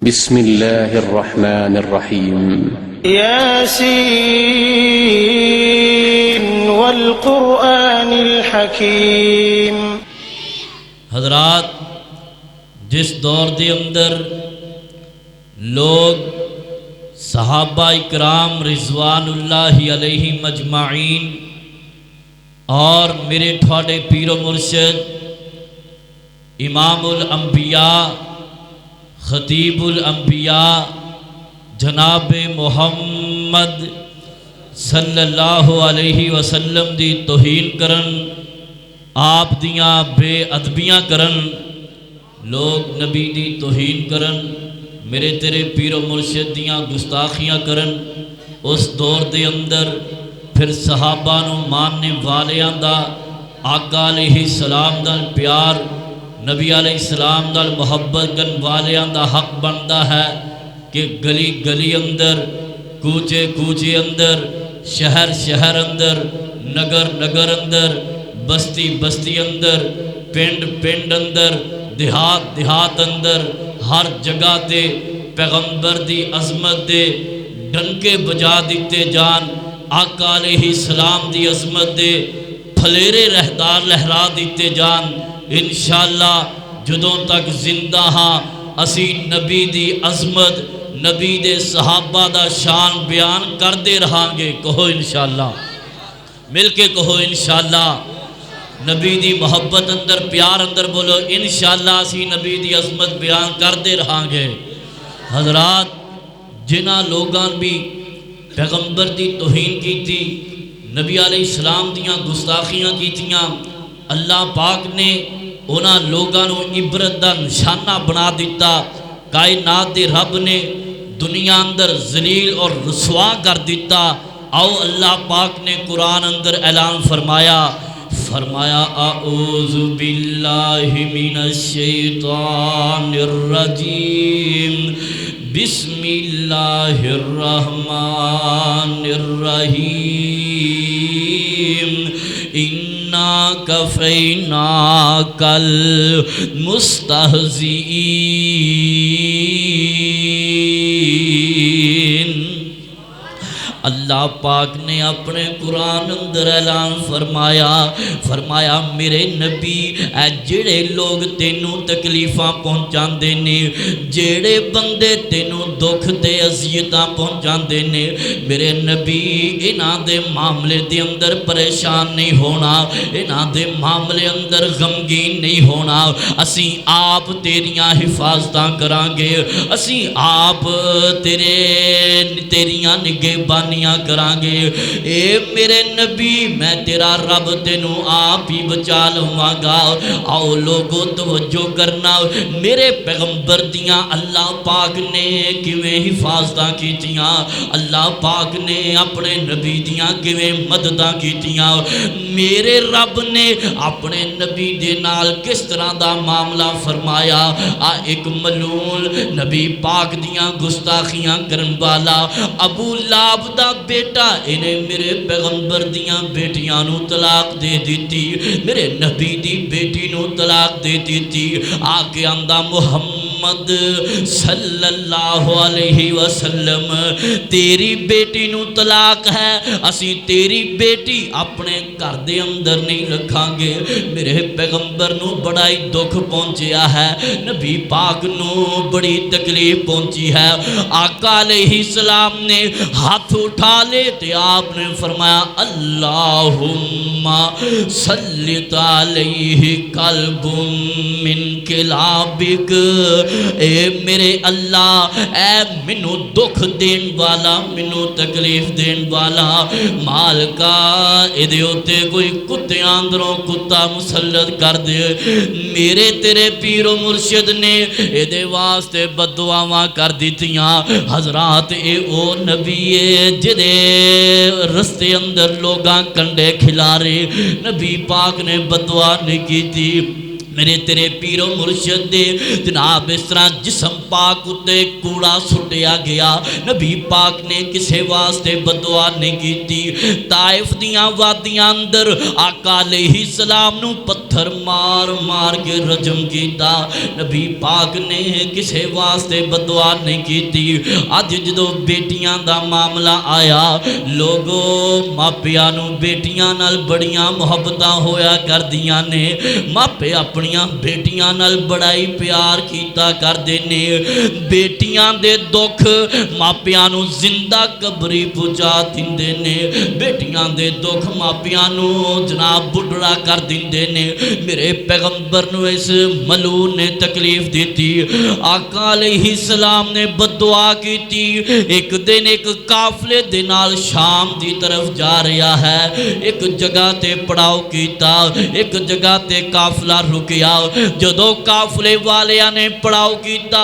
بسم اللہ الرحمن الرحیم یاسین والقرآن الحکیم۔ حضرات، جس دور دے اندر لوگ صحابہ اکرام رضوان اللہ علیہ مجمعین اور میرے ٹھوڑے پیر و مرشد امام الانبیاء خطیب الانبیاء جناب محمد صلی اللہ علیہ وسلم دی توہین کرن، آپ دیاں بے ادبیاں کرن، لوگ نبی دی توہین کرن، میرے تیرے پیر و مرشد دیاں گستاخیاں کرن۔ اس دور دے اندر پھر صحابہ نو ماننے والیاں دا آقا علیہ السلام دا پیار، نبی علیہ السلام دا محبت کرن والیاں دا حق بندا ہے کہ گلی گلی اندر، کوچے کوچے اندر، شہر شہر اندر، نگر نگر اندر، بستی بستی اندر، پنڈ پنڈ اندر، دیہات دیہات اندر، ہر جگہ تے پیغمبر دی عظمت دے ڈنکے بجا دیتے جان، آقا علیہ السلام دی عظمت دے پھلیرے رہدار لہرا دیتے جان۔ انشاءاللہ جدوں تک زندہ ہاں اسی نبی دی عظمت، نبی دے صحابہ دا شان بیان کر دے رہاں گے۔ کہو انشاءاللہ، مل کے کہو انشاءاللہ۔ نبی دی محبت اندر، پیار اندر بولو انشاءاللہ اسی نبی دی عظمت بیان کر دے رہاں گے۔ حضرات، جنہ لوگاں بھی پیغمبر دی توہین کی تھی، نبی علیہ السلام دیاں گستاخیاں کی تھیاں، اللہ پاک نے انہاں لوگاں نو عبرت دا نشانہ بنا دیتا۔ کائنات دے رب نے دنیا اندر ذلیل اور رسوا کر دیتا۔ آؤ اللہ پاک نے قرآن اندر اعلان فرمایا اعوذ باللہ من الشیطان الرجیم بسم اللہ الرحمن الرحیم اِنَّا كَفَيْنَاكَ الْمُسْتَهْزِئِينَ۔ اللہ پاک نے اپنے قرآن اندر اعلان فرمایا میرے نبی، اے جڑے لوگ تینوں تکلیفاں پہنچاندے نے، جڑے بندے تینوں دکھ تے اذیتاں پہنچاندے نے، میرے نبی انہاں دے معاملے دے اندر پریشان نہیں ہونا، انہاں دے معاملے اندر غمگین نہیں ہونا۔ اسی آپ تیریاں حفاظتاں کران گے، اسی آپ تیریاں نگہبانیاں کران گے۔ اے میرے نبی، میں تیرا رب تینوں آپ ہی بچا لوں گا۔ آؤ لوگوں توجہ کرنا، میرے پیغمبر دیاں اللہ پاک نے کیویں حفاظتاں کیتیاں، اللہ پاک نے اپنے نبی دیاں کیویں مدداں کیتیاں، میرے رب نے اپنے نبی دے نال کس طرح دا معاملہ فرمایا۔ ایک ملعون نبی پاک دیاں گستاخیاں کرن والا ابو لہب دا بیٹا، انہیں میرے پیغمبر دیاں بیٹیاں نو طلاق دے دیتی، میرے نبی دی بیٹی نو طلاق دے دیتی۔ آکے آندہ محمد صلی اللہ علیہ وسلم، تیری بیٹی نو طلاق ہے، اسی تیری بیٹی اپنے گھر دے اندر نہیں رکھاں گے۔ میرے پیغمبر نو بڑا ہی دکھ پہنچیا ہے، نبی پاک نو بڑی تکلیف پہنچی ہے۔ آقا علیہ السلام نے ہاتھ اٹھا لے تے آپ نے فرمایا اللہم سلط علیہ قلب من کلابک، اے میرے اللہ، اے منو دکھ دین والا، منو تکلیف دین والا مالکا، ادھے ہوتے کوئی کتے اندروں کتا مسلط کر دے۔ میرے تیرے پیر و مرشد نے ادھے واسطے بددعاواں کر دیتیاں۔ حضرات، اے او نبی جدے رستے اندر لوگاں کنڈے کھلا رہے، نبی پاک نے بددعا نہیں کی تھی۔ میرے تیرے پیر و مرشد دے جناب اس طرح جسم پاک اتے کوڑا سٹیا گیا، نبی پاک نے کسے واسطے بددعا نہیں کی تھی۔ طائف دیاں وادیاں اندر آقا علیہ السلام نو پتہ پتھر مار مار کے رجم کیتا. نبی پاک نے کسے واسطے بدعا نہیں کیتی. اج جدو بیٹیاں دا معاملہ آیا لوگو ماپیاں نو بیٹیاں نال بڑیاں محبتاں ہویا کر دیاں نے. ماپے اپنیاں بیٹیاں نال بڑا ہی پیار کیتا کر دینے. بیٹیاں دے دکھ ماپیاں نو زندہ قبری پہنچا دیندے نے. بیٹیاں دے دکھ ماپیاں نو جناب بڑھڑا کر دیندے نے. میرے پیغمبر نو اس ملعون نے تکلیف دیتی. آقا علیہ السلام نے بدعا کیتی. ایک دن ایک قافلے دے نال شام دی طرف جا رہا ہے. ایک جگہ تے پڑاؤ کیتا, ایک جگہ تے قافلہ رکیا. جدو قافلے والیاں نے پڑاؤ کیتا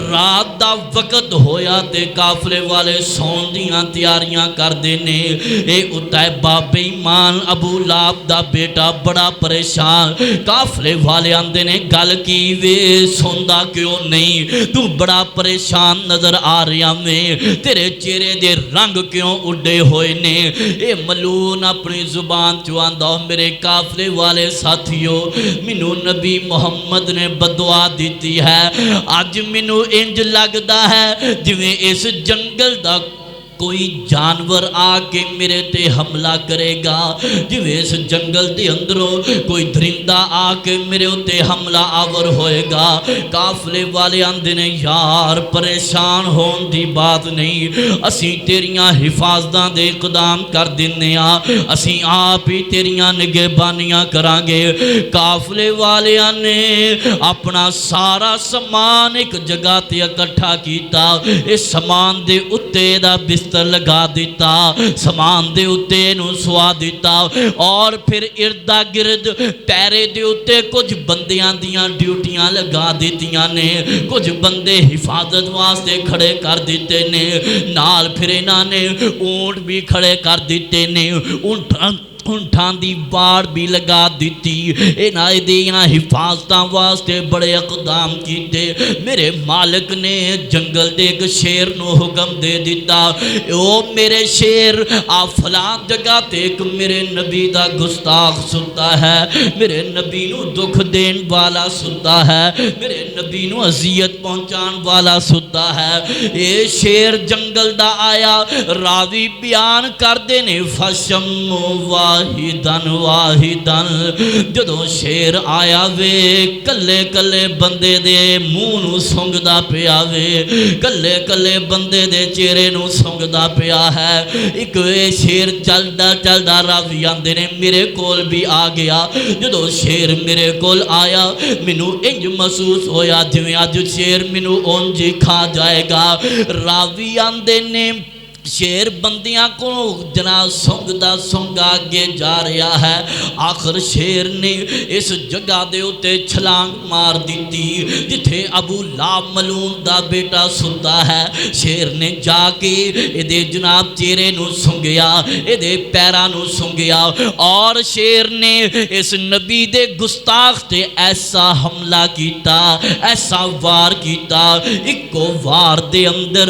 رات دا وقت ہویا تے قافلے والے سون دیاں تیاریاں کر دینے. اے اتیبہ بے ایمان ابو لہب دا بیٹا بڑا پریشان. قافلے والے آندے نے گل کی وے سوندا کیوں نہیں, تو بڑا پریشان نظر آ رہا میں, تیرے چہرے دے رنگ کیوں اڈے ہوئے نے. اے ملعون اپنی زبان چواندا میرے قافلے والے ساتھیو مینوں نبی محمد نے بدعا دیتی ہے. اج مینوں انج لگدا ہے جویں اس جنگل دا کوئی جانور آ کے میرے تے حملہ کرے گا, جویں اس جنگل دے اندروں کوئی درندہ آ کے میرے تے حملہ آور ہوئے گا. قافلے والے آندے نے یار پریشان ہون دی بات نہیں, اسی تیریاں حفاظتاں دے اقدام کر دینے آ, اسی آپ ہی تیریاں نگہبانیاں کران گے. قافلے والیاں نے اپنا سارا سامان ایک جگہ تے اکٹھا کیتا. اس سامان دے اتے دا بستر لگا دیتا, سامان دے اتے نو سوا دیتا, اور پھر اردا گرد پیرے دے اتے کچھ بندیاں دیاں ڈیوٹیاں لگا دیتیاں نے. کچھ بندے حفاظت واسطے کھڑے کر دیتے نے, نال پھر انہاں نے اونٹ بھی کھڑے کر دیتے نے. اونٹاں دی باڑ بھی لگا دیتی. انہاں دیاں حفاظتاں واسطے بڑے اقدام کیتے. میرے مالک نے جنگل دے ایک شیر نو حکم دے دیتا, او میرے شیر آ فلاں جگہ تے ایک میرے نبی دا گستاخ ستا ہے, میرے نبی نو دکھ دین والا ستا ہے, میرے نبی نو اذیت پہنچان والا ستا ہے. اے شیر جنگل دا آیا, راوی بیان کر دینے فشم واحدن واحدن. جدو شیر آیا وے کلے کلے بندے دے منہ نو سونگدا پیا وے, کلے کلے بندے دے چہرے نو سونگدا پیا ہے. ایک وے شیر چلدا چلدا راوی آندے نے میرے کول بھی آ گیا. جدو شیر میرے کول آیا مینوں انج محسوس ہویا جویں اج شیر مینوں اونج کھا جائے گا. راوی آندے نے شیر بندیاں کو جناب سونگدا سونگا آگے جا رہا ہے. آخر شیر نے اس جگہ دے اتے چھلانگ مار دیتی جتھے ابو لہب ملعون دا بیٹا ستا ہے. شیر نے جا کے ایدے جناب چہرے نو سونگیا, ایدے پیراں نو سونگیا, اور شیر نے اس نبی دے گستاخ تے ایسا حملہ کیتا, ایسا وار کیتا. اکو وار دے اندر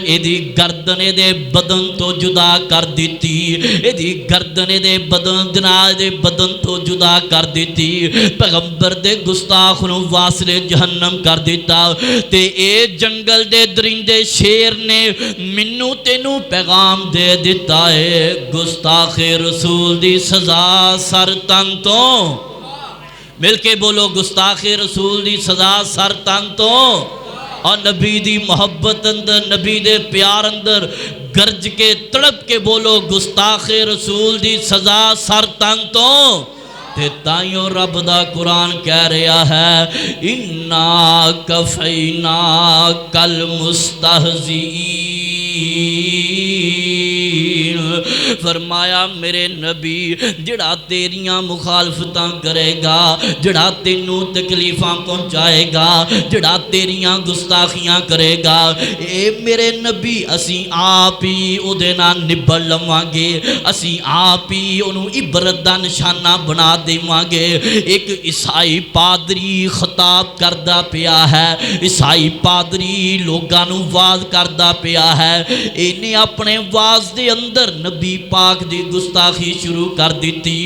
ایدی گردن دے بدن تو جدا کر دیتی, ایدی گردن دے بدن جناب دے بدن تو جدا کر دیتی. پیغمبر دے گستاخ نو واصل جہنم کر دیتا. تے اے جنگل دے درندے شیر نے منو تینو پیغام دے دیتا ہے, گستاخ رسول دی سزا سر تن تو. مل کے بولو گستاخ رسول دی سزا سر تن تو. اور نبی دی محبت اندر, نبی دے پیار اندر گرج کے تڑپ کے بولو گستاخ رسول دی سزا سر تن تو. تے تائیوں رب دا قرآن کہہ رہا ہے اِنَّا کَفَيْنَا کَالْمُسْتَہْزِئِينَ. فرمایا میرے نبی جڑا تیریاں مخالفتاں کرے گا, جڑا تینوں تکلیفاں پہنچائے گا, جڑا تیریاں گستاخیاں کرے گا, اے میرے نبی اسی آپ ہی او دے نال نبڑ لواں گے, اسی آپ ہی انہوں عبرت دا نشانہ بنا دیواں گے. ایک عیسائی پادری خطاب کردہ پیا ہے, عیسائی پادری لوگاں نو واز کردہ پیا ہے. انہیں اپنے واز دے اندر نبی پاک دی گستاخی شروع کر دیتی،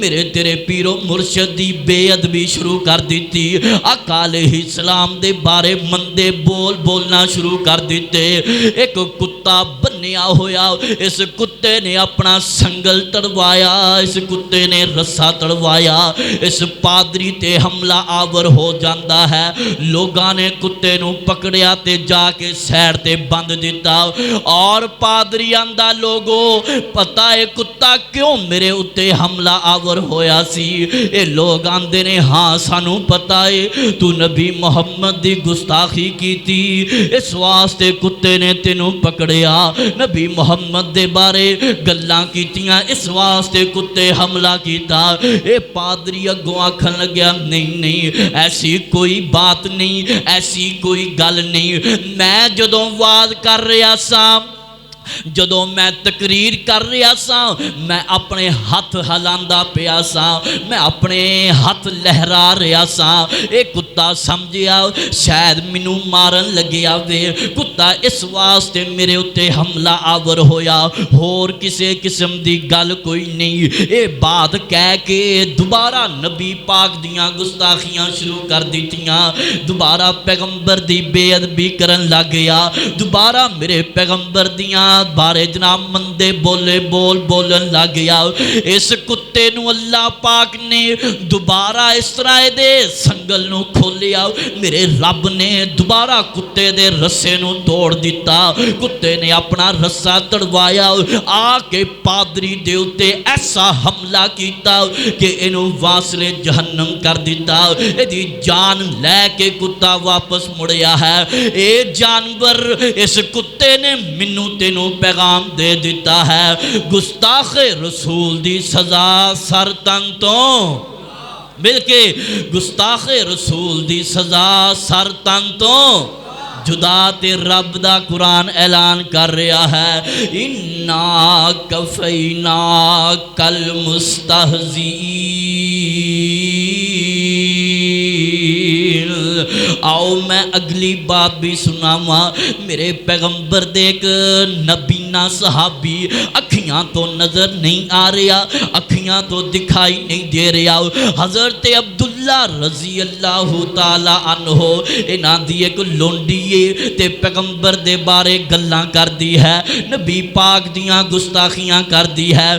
میرے تیرے پیر و مرشد دی بے ادبی شروع کر دیتی، آقا علیہ السلام دے بارے مندے بول بولنا شروع کر دیتے۔ ایک کتا بنیا ہویا، اس کتے نے اپنا سنگل تڑوایا، اس کتے نے رسا تڑوایا، اس پادری تے حملہ آور ہو جاندہ ہے، لوگاں نے کتے نو پکڑیا تے جا کے سیر تے بند دیتا، اور پادری آندہ لوگو پتہ ہے کتا کیوں میرے اتے حملہ آور ہویا سی؟ اے لوگ آندے نے ہاں سانو پتہ ہے تو نبی محمد دی گستاخی کی تھی، اس واسطے کتے نے تینوں پکڑیا، نبی محمد دے بارے گلاں کیتیاں اس واسطے کتے حملہ کیتا۔ اے پادری اگوں آکھن لگیا نہیں نہیں ایسی کوئی بات نہیں، ایسی کوئی گل نہیں، میں جدوں واز کر رہا سا، جدوں میں تقریر کر رہا سا، میں اپنے ہاتھ ہلاندا پیا سا، میں اپنے ہاتھ لہرا رہا سا، اے کتا سمجھیا شاید مینوں مارن لگیا وے، کتا اس واسطے میرے اتے حملہ آور ہویا، اور کسے قسم دی گل کوئی نہیں۔ اے بات کہہ کے دوبارہ نبی پاک دیاں گستاخیاں شروع کر دیتیاں، دوبارہ پیغمبر دی بے ادبی کرن لگ گیا، دوبارہ میرے پیغمبر دیاں بارے جناب مندے بولے بولن لگ گیا۔ اس کتے نو اللہ پاک نے دوبارہ اس طرح دے سنگل نو کھولیا، میرے رب نے دوبارہ کتے دے رسے نو توڑ دیتا، کتے نے اپنا رسا تڑوایا، آ کے پادری دے اتے ایسا حملہ کیتا کہ انہوں واصل جہنم کر دیتا، دی جان لے کے کتا واپس مڑیا ہے۔ اے جانور اس کتے نے منو تینوں پیغام دے دیتا ہے، گستاخ رسول دی سزا سر تن تو، بلکہ گستاخ رسول دی سزا سر تن تو جدا تے رب دا قرآن اعلان کر رہا ہے، اِنَّا كَفَيْنَاكَ الْمُسْتَهْزِئِينَ۔ آؤ میں اگلی بات بھی سناواں، میرے پیغمبر دے ایک نبینہ صحابی، اکھیاں تو نظر نہیں آ رہا، اکھیاں تو دکھائی نہیں دے رہا، حضرت عبداللہ رضی اللہ تعالیٰ عنہ انہاں دی ایک لونڈی تے پیغمبر دے بارے گلاں کر دی ہے، نبی پاک دیاں گستاخیاں کر دی ہے،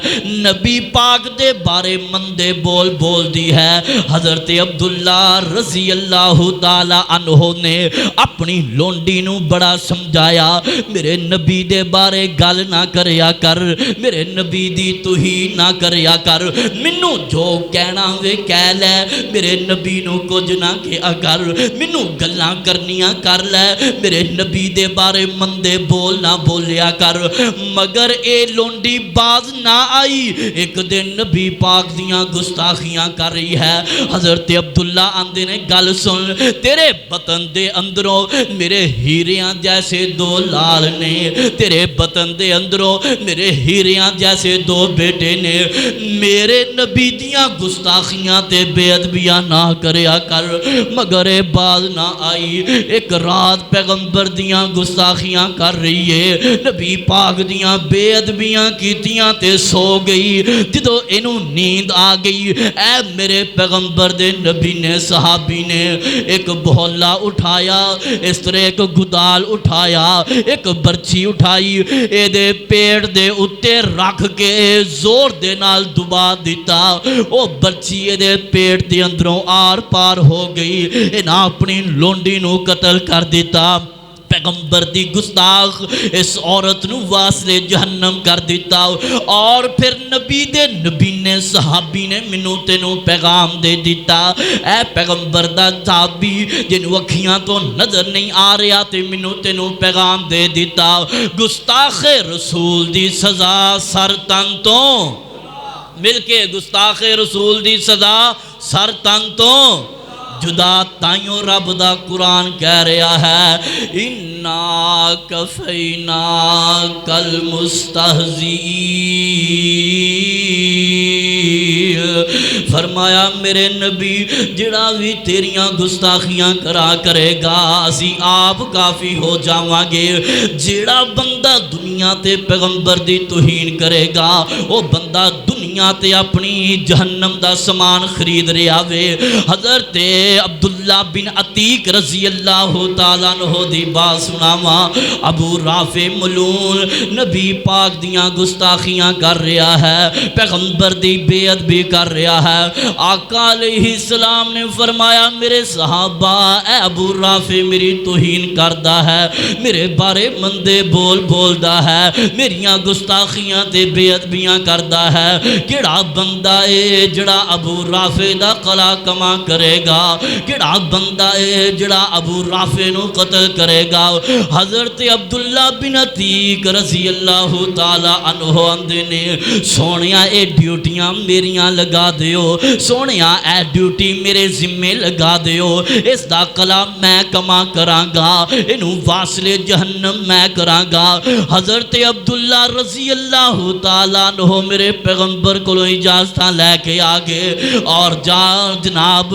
نبی پاک دے بارے مندے بول دی ہے۔ حضرت عبداللہ رضی اللہ تعالیٰ عنہ نے اپنی لونڈی نو بڑا سمجھایا، میرے نبی دے بارے گل نہ کریا کر، میرے نبی دی توہین نہ کریا کر، منو جو کہنا وے کہہ لے، میرے نبی نو کچھ نہ کیا کر، منو گلاں کرنیاں کر لے، میرے نبی دے بارے مندے بول نہ بولیا کر۔ مگر اے لونڈی باز نہ آئی، ایک دن نبی پاک دیاں گستاخیاں کر رہی ہے، حضرت عبداللہ آندے نے گل سن، تیرے بطن دے اندروں میرے ہیریاں جیسے دو لال نے، تیرے بطن دے اندروں میرے ہیریاں جیسے دو بیٹے نے، میرے نبی دیاں گستاخیاں تے بے ادبیاں نہ کریا کر۔ مگر اے باز نہ آئی، ایک رات پیغمبر دیاں گستاخیاں کر رہی ہے، نبی پاک دیاں بے ادبیاں کیتیاں تے سو گئی، جدو انہوں نیند آ گئی، اے میرے پیغمبر دے نبی نے صحابی نے ایک بہلا اٹھایا، اس طرح ایک گدال اٹھایا، ایک برچی اٹھائی، اے دے پیڑ دے اتے رکھ کے زور دے نال دبا دیتا، او برچی اے دے پیڑ دے اندروں آر پار ہو گئی، انہاں اپنی لونڈی نو قتل کر دیتا۔ پیغمبر دی گستاخ اس عورت نو واصل جہنم کر دیتا، اور پھر نبی دے نبی نے صحابی نے منو تینو پیغام دے دیتا، اے پیغمبر دا صحابی جنو اکھیاں تو نظر نہیں آ رہا تے منو تینو پیغام دے دیتا، گستاخ رسول دی سزا سر تن تو، مل کے گستاخ رسول دی سزا سر تن تو جدا، تائیوں رب دا قرآن کہہ رہا ہے، اِنَّا كَفَيْنَاكَ الْمُسْتَهْزِئِينَ۔ فرمایا فرمایا میرے نبی جڑا بھی تیریاں گستاخیاں کرا کرے گا اسی آپ کافی ہو جاواں گے. جڑا بندہ دنیا تے پیغمبر دی توہین کرے گا وہ بندہ دنیا تے اپنی جہنم دا سامان خرید رہا وے. حضرت عبداللہ بن عتیق رضی اللہ تعالیٰ عنہ دی بات سناواں. ابو رافع ملعون نبی پاک دیاں گستاخیاں کر رہا ہے, پیغمبر دی بے ادبی کر رہا ہے. آقا علیہ السلام نے فرمایا میرے صحابہ اے ابو رافع میری توہین کردہ ہے, میرے بارے مندے بول بولدہ ہے, میریاں گستاخیاں تے بے ادبیاں کردہ ہے. کیڑا بندہ اے جڑا ابو رافع دا قلعہ کما کرے گا, کیڑا بندہ اے جڑا ابو رافع نو قتل کرے گا. حضرت عبداللہ بن عتیق رضی اللہ تعالی عنہ اندے نے سونیا اے ڈیوٹیاں میریاں لگا دیو, سونیا اے ڈیوٹی میرے ذمے لگا دیو, اس دا قلعہ میں کما کراں گا, انہوں واصل جہنم میں کراں گا. حضرت عبداللہ رضی اللہ تعالی عنہ میرے پیغمبر کو اجازتاں لے کے آگے اور جناب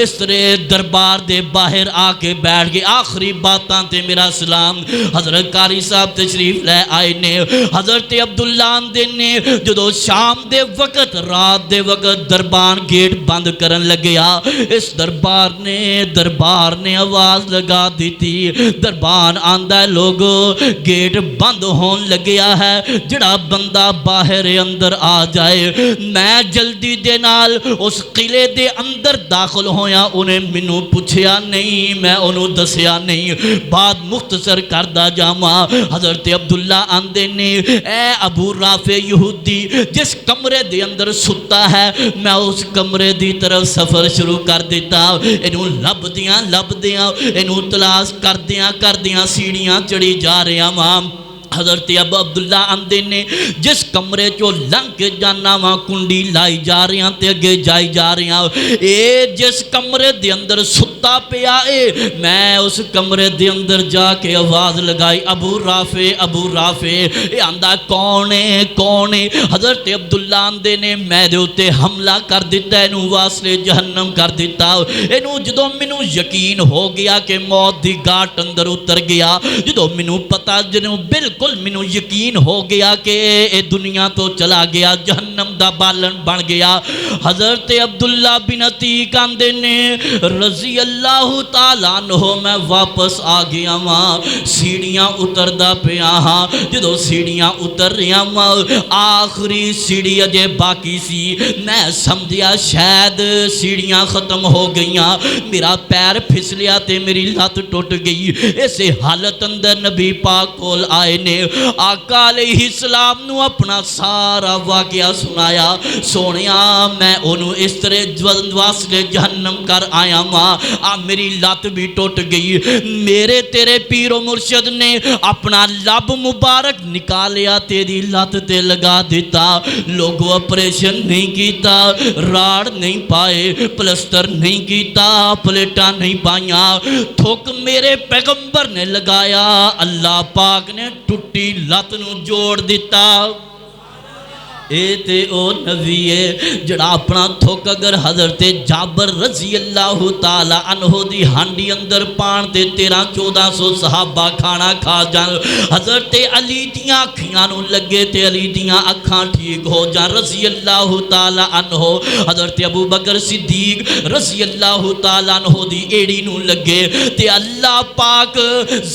اس طرح دربار دے باہر آ کے بیٹھ گئے. آخری باتاں تے میرا سلام حضرت قاری صاحب تشریف لے آئے نے. حضرت عبداللہ دے نے جدو شام دے وقت رات دے وقت دربار گیٹ بند کرن لگیا, اس دربار نے آواز لگا دیتی, دربار آندہ لوگو گیٹ بند ہون لگیا ہے, جڑا بندہ باہر اندر آ جائے. میں جلدی دے نال اس قلعے دے اندر داخل ہویا, انہیں منو پوچھیا نہیں, میں انہوں دسیا نہیں, بات مختصر کردہ جاما. حضرت عبداللہ آندے نے اے ابو رافع یہودی جس کمرے دے اندر ستا ہے میں اس کمرے دی طرف سفر شروع کر دیتا, انہوں لب دیاں انہوں تلاش کر دیاں سیڑھیاں چڑھی جا رہے ہیں. حضرت عبداللہ آندے نے جس کمرے چو لنگ کے جانا وہاں کنڈی لائی جا رہی ہیں تے اگے جائی جا رہی ہیں. اے جس کمرے دے اندر ستا پیا اے, میں اس کمرے دے اندر جا کے آواز لگائی ابو رافع. اے آندہ کون ہے. حضرت عبداللہ آندے نے میں دے اتے حملہ کر دیتا, انہوں واصل جہنم کر دیتا. انہوں جدو منوں یقین ہو گیا کہ موت دی گاٹ اندر اتر گیا, جدو منوں پتا جنہوں بالکل منوں یقین ہو گیا کہ اے دنیا تو چلا گیا, جہنم دا بالن بن گیا. حضرت عبداللہ بن عتیق آندے نے رضی اللہ تعالیٰ عنہ میں واپس آ گیا ماں, سیڑھیاں اتر دا پیا ہاں. جدو سیڑھیاں اتر رہا ماں, آخری سیڑھی اجے باقی سی, میں سمجھیا شاید سیڑھیاں ختم ہو گئیاں, میرا پیر پھس لیا تے میری لات ٹوٹ گئی. ایسے حالت اندر نبی پاک کول آئے نے آقا علیہ السلام نو اپنا سارا واقعہ سنایا. سونیا میں انہوں اس طرح واصل جہنم کر آیا ماں, میری لات بھی ٹوٹ گئی. میرے تیرے پیر و مرشد نے اپنا لب مبارک نکالیا تیری لات تے لگا دیتا. لوگوں اپریشن نہیں کیتا, راڑ نہیں پائے, پلسٹر نہیں کیتا, پلیٹاں نہیں پائیاں, تھوک میرے پیغمبر نے لگایا, اللہ پاک نے ٹوٹی لات نو جوڑ دیتا. اے تے او نبی ہے جڑا اپنا تھوک اگر حضرت جابر رضی اللہ تعالی عنہ دی ہانڈی اندر پان تے 1300-1400 صحابہ کھانا کھا جان. حضرت علی دیاں اکھیاں نو لگے تے علی دیاں اکھاں ٹھیک ہو جان رضی اللہ تعالی عنہ. حضرت ابو بکر صدیق رضی اللہ تعالی عنہ دی ایڑی نو لگے تے اللہ پاک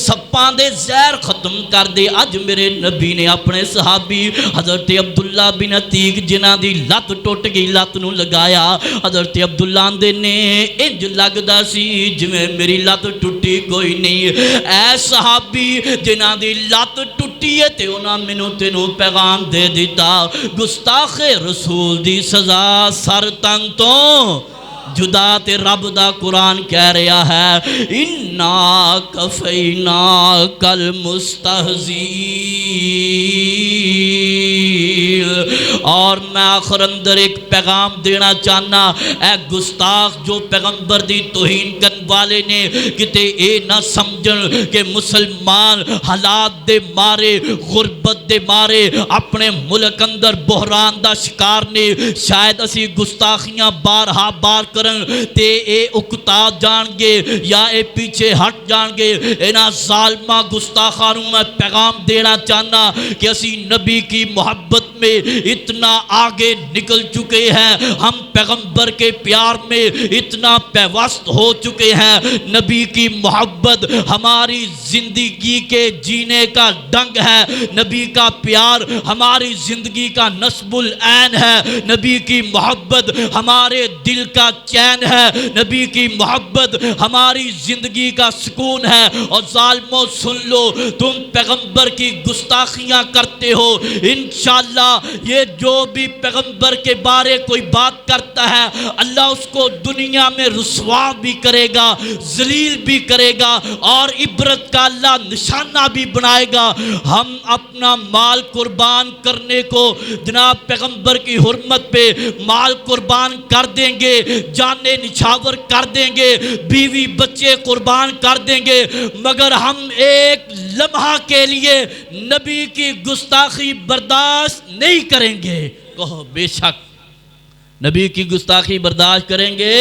سپاں دے زہر ختم کر دے. اج میرے نبی نے اپنے صحابی حضرت عبداللہ بن عتیق جنہ دی لات ٹوٹ گئی لات نو لگایا. حضرت عبداللہ دے نے انج لگدا سی جویں میری لات ٹوٹی کوئی نہیں. اے صحابی جنہ دی لات ٹوٹی ہے تے انہاں مینوں تینوں پیغام دے دیتا, گستاخ-e-رسول دی سزا سر تن تو جدا تے رب دا قرآن کہہ رہا ہے اِنَّا كَفَيْنَاكَ الْمُسْتَهْزِئِينَ. اور میں آخر اندر ایک پیغام دینا چاہنا اے گستاخ جو پیغمبر دی توہین کرن والے نے کتے اے نہ سمجھن کہ مسلمان حالات دے مارے غربت دے مارے اپنے ملک اندر بحران دا شکار نے شاید اسی گستاخیاں بارہا بار کرن تے اے اکتا جان گے یا اے پیچھے ہٹ جان گے اینا ظالمہ گستاخانوں میں پیغام دینا چاہنا کہ اسی نبی کی محبت میں اتنا آگے نکل چکے ہیں ہم پیغمبر کے پیار میں اتنا پیوست ہو چکے ہیں نبی کی محبت ہماری زندگی کے جینے کا ڈنگ ہے نبی کا پیار ہماری زندگی کا نصب العین ہے نبی کی محبت ہمارے دل کا چین ہے نبی کی محبت ہماری زندگی کا سکون ہے اور ظالموں سن لو تم پیغمبر کی گستاخیاں کرتے ہو انشاءاللہ یہ جو بھی پیغمبر کے بارے کوئی بات کرتا ہے اللہ اس کو دنیا میں رسوا بھی کرے گا ذلیل بھی کرے گا اور عبرت کا اللہ نشانہ بھی بنائے گا ہم اپنا مال قربان کرنے کو جناب پیغمبر کی حرمت پہ مال قربان کر دیں گے جانیں نچھاور کر دیں گے بیوی بچے قربان کر دیں گے مگر ہم ایک لمحہ کے لیے نبی کی گستاخی برداشت نہیں کریں گے کہو بے شک نبی کی گستاخی برداشت کریں گے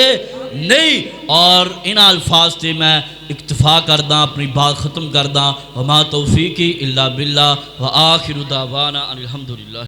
نہیں اور ان الفاظ سے میں اکتفا کرداں اپنی بات ختم کرداں وما توفیقی الا باللہ وآخر دعوانا الحمدللہ